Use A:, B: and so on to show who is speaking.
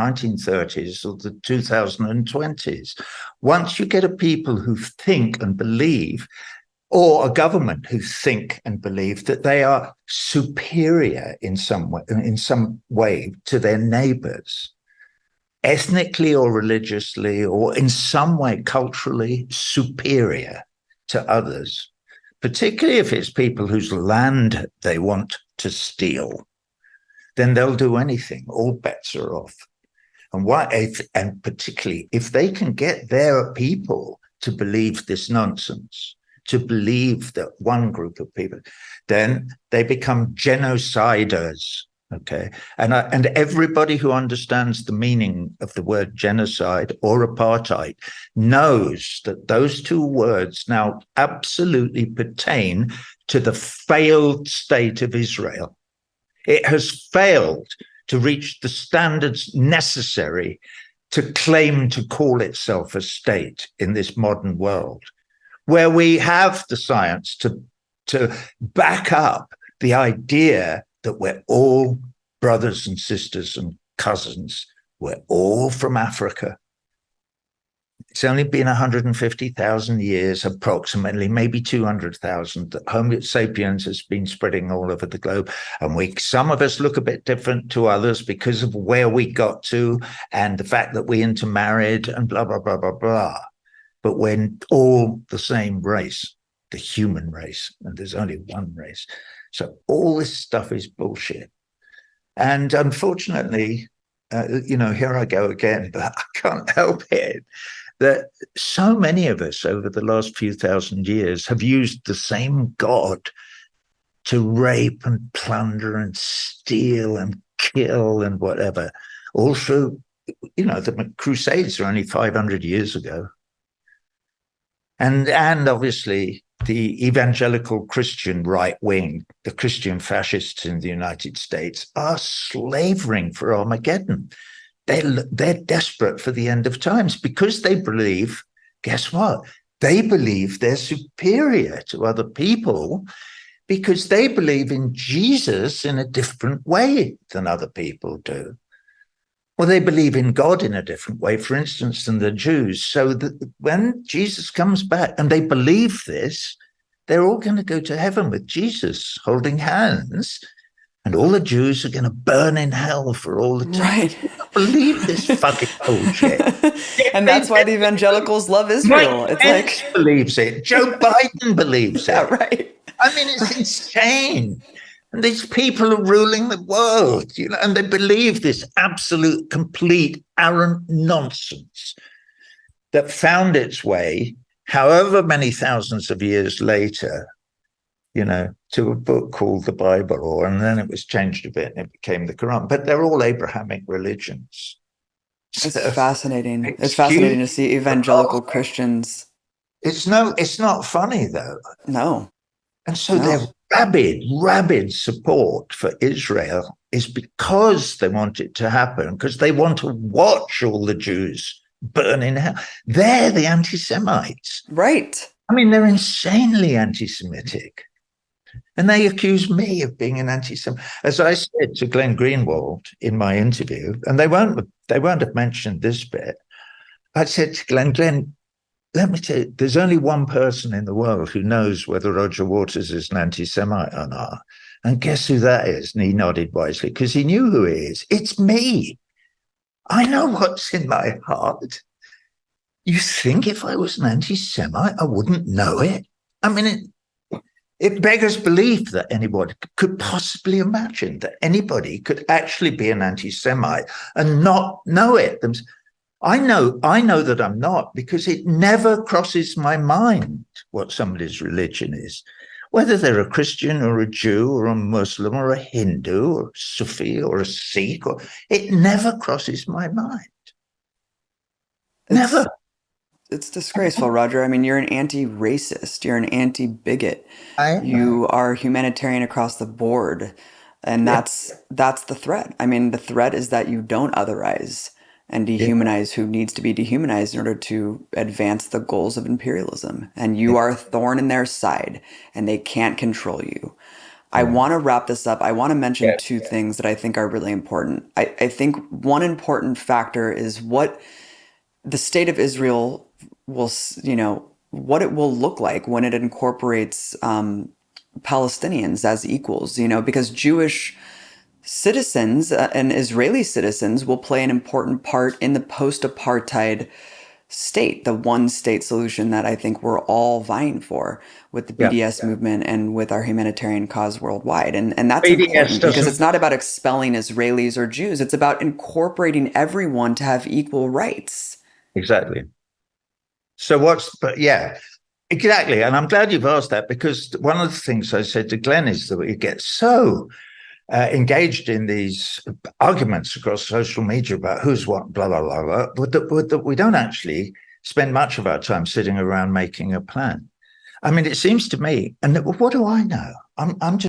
A: 1930s or the 2020s. Once you get a people who think and believe, or a government who think and believe that they are superior in some way to their neighbors, ethnically or religiously, or in some way culturally superior to others, particularly if it's people whose land they want to steal, then they'll do anything. All bets are off. And particularly if they can get their people to believe this nonsense, to believe that one group of people, then they become genociders. Okay. And everybody who understands the meaning of the word genocide or apartheid knows that those two words now absolutely pertain to the failed state of Israel. It has failed to reach the standards necessary to claim to call itself a state in this modern world, where we have the science to back up the idea that we're all brothers and sisters and cousins. We're all from Africa. It's only been 150,000 years, approximately, maybe 200,000, that Homo sapiens has been spreading all over the globe. And some of us look a bit different to others because of where we got to and the fact that we intermarried and blah, blah, blah, blah, blah. But we're all the same race, the human race, and there's only one race. So all this stuff is bullshit. And unfortunately, here I go again, but I can't help it, that so many of us over the last few thousand years have used the same God to rape and plunder and steal and kill and whatever. Also, the Crusades are only 500 years ago. And obviously, the evangelical Christian right wing, the Christian fascists in the United States, are slavering for Armageddon. They're desperate for the end of times because they believe, guess what? They believe they're superior to other people because they believe in Jesus in a different way than other people do. Well, they believe in God in a different way, for instance, than the Jews. So that when Jesus comes back and they believe this, they're all going to go to heaven with Jesus holding hands. And all the Jews are going to burn in hell for all the time.
B: Right.
A: I don't believe this fucking bullshit.
B: And that's why the evangelicals love Israel.
A: Mike
B: It's
A: Pence
B: like
A: believes it. Joe Biden believes
B: yeah,
A: it.
B: right.
A: I mean, it's insane. And these people are ruling the world, and they believe this absolute, complete, arrant nonsense that found its way, however many thousands of years later, to a book called the Bible, and then it was changed a bit and it became the Quran. But they're all Abrahamic religions.
B: It's fascinating. It's fascinating to see evangelical Christians.
A: It's not funny though.
B: No.
A: And so their rabid support for Israel is because they want it to happen, because they want to watch all the Jews burn in hell. They're the anti-Semites.
B: Right.
A: I mean, they're insanely anti-Semitic. And they accuse me of being an anti-Semite. As I said to Glenn Greenwald in my interview, and they won't have mentioned this bit, I said to Glenn, let me tell you, there's only one person in the world who knows whether Roger Waters is an anti-Semite or not. And guess who that is? And he nodded wisely because he knew who he is. It's me. I know what's in my heart. You think if I was an anti-Semite, I wouldn't know it? I mean, it beggars belief that anybody could possibly imagine that anybody could actually be an anti-Semite and not know it. I know that I'm not, because it never crosses my mind what somebody's religion is, whether they're a Christian or a Jew or a Muslim or a Hindu or a Sufi or a Sikh, it never crosses my mind. Never.
B: It's disgraceful, Roger. I mean, you're an anti-racist. You're an anti-bigot. You are humanitarian across the board. And that's the threat. I mean, the threat is that you don't otherize and dehumanize who needs to be dehumanized in order to advance the goals of imperialism. And you are a thorn in their side, and they can't control you. I want to wrap this up. I want to mention
A: Yeah.
B: two things that I think are really important. I think one important factor is what the state of Israel will, what it will look like when it incorporates Palestinians as equals, because Jewish citizens and Israeli citizens will play an important part in the post-apartheid state, the one state solution that I think we're all vying for with the BDS movement and with our humanitarian cause worldwide. And that's important because it's not about expelling Israelis or Jews. It's about incorporating everyone to have equal rights.
A: Exactly. So exactly. And I'm glad you've asked that, because one of the things I said to Glenn is that we get so engaged in these arguments across social media about who's what, blah, blah, blah, blah, but that we don't actually spend much of our time sitting around making a plan. I mean, it seems to me, and what do I know? I'm just